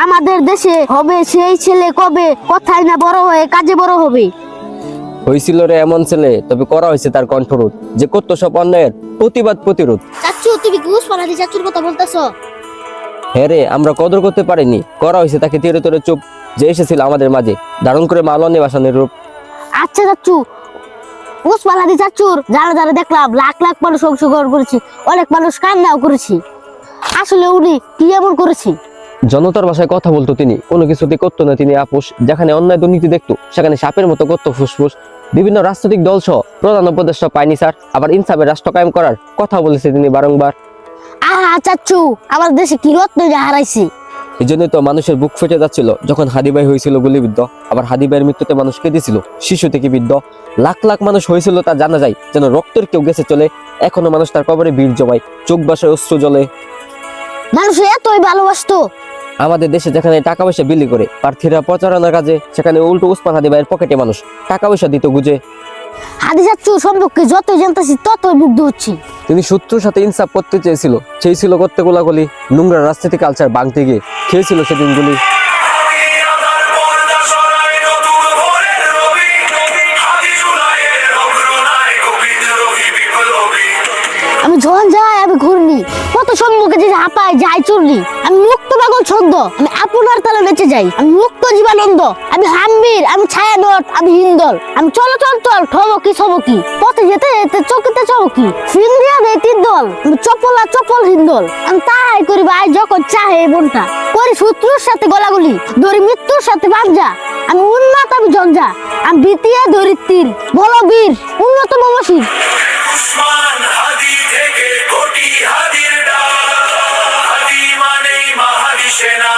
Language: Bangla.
আমাদের দেশে হবে সেই ছেলে কবে, কথাই না বড় হয়ে কাজে বড় হবে। হয়েছিল রে এমন ছেলে, তবে করা হয়েছে তার কণ্ঠরোধ, যে করতো সব অন্যায়ের প্রতিবাদ প্রতিরোধ। চাচু তুমি কি উসমান হাদি চাচুর কথা বলতেছো? হ্যাঁ রে, আমরা কদর করতে পারিনি, করা হয়েছে তাকে তেরে তেরে চুপ, যে এসেছিল আমাদের মাঝে ধারণ করে মালনে বাসানের রূপ। আচ্ছা চাচু, উসমান হাদি চাচুর যারা যারা দেখলাম লাখ লাখ মানুষ অংশগ্রহণ করেছি, অনেক মানুষ কান্নাও করেছি। আসলে উনি কি এমন করেছি? জনতার ভাষায় কথা বলতো তিনি, কোনো কিছুতে করতো না তিনি আপোষ। যেখানে অন্যায় দুর্নীতি দেখতো সেখানে সাপের মতো করতো ফুসফুস। বিভিন্ন রাজনৈতিক দল সহ প্রধান উপদেষ্টা পায়নি স্যার, আবার ইনসাফের রাষ্ট্র কায়েম করার কথা বলেছে তিনি বারংবার। আহা চাচু, আমার দেশে কি রত্ন হারাইছি। এই জন্যই তো মানুষের বুক ফেটে যাচ্ছিল যখন হাদি ভাই হয়েছিল গুলিবিদ্ধ। আবার হাদি ভাইয়ের মৃত্যুতে মানুষ কেঁদেছিল, শিশু থেকে বৃদ্ধ। লাখ লাখ মানুষ হয়েছিল তা জানা যায়, যেন রক্তের কেউ গেছে চলে। এখনো মানুষ তার কবরে ভিড় জমায়, চোখ বাসায় অশ্রু জ্বলে। মানুষ এতই ভালোবাসতো। আমাদের দেশে যেখানে টাকা পয়সা বিলি করে প্রার্থীরা প্রচারণার কাজে, সেখানে উল্টো উসমান হাদি ভাইয়ের পকেটে মানুষ টাকা পয়সা দিত গুজে। হাদি চাচু সম্পর্কে যতই জানতেছি ততই মুগ্ধ হচ্ছি। তিনি শত্রুর সাথে ইনসাফ করতে চেয়েছিল করতে গোলাগুলি, নোংরা রাজনীতি কালচার ভাঙতে গিয়ে খেয়েছিল সেদিন গুলি। আমি যখন যাই আমি ঘুরনি, কত সম্মুখে যে হাঁপাই যাই চুরনি। আমি মুক্ত পাগল ছন্দ, আমি আপনার তালে বেঁচে যাই। আমি মুক্ত জীবানন্দ, আমি হাম্বির, আমি ছায়ানট, আমি হিন্দল। আমি চল চল চল ঠবকি ছবকি, পথে যেতে যেতে চকিতে চমকি। ফিন্দিয়া দেয় তিন দল, আমি চপলা চপল হিন্দল। আমি তাই করি ভাই যখন চাহে বোনটা, করি শত্রুর সাথে গলাগুলি, ধরি মৃত্যুর সাথে পাঞ্জা। আমি উন্মাদ, আমি জঞ্জা, আমি বিতিয়া ধরি তীর। বলো বীর উন্নত মমশির। উসমান হাদি থেকে কোটি হাদির ডাক, হাদি মানেই মাহাদি সেনা।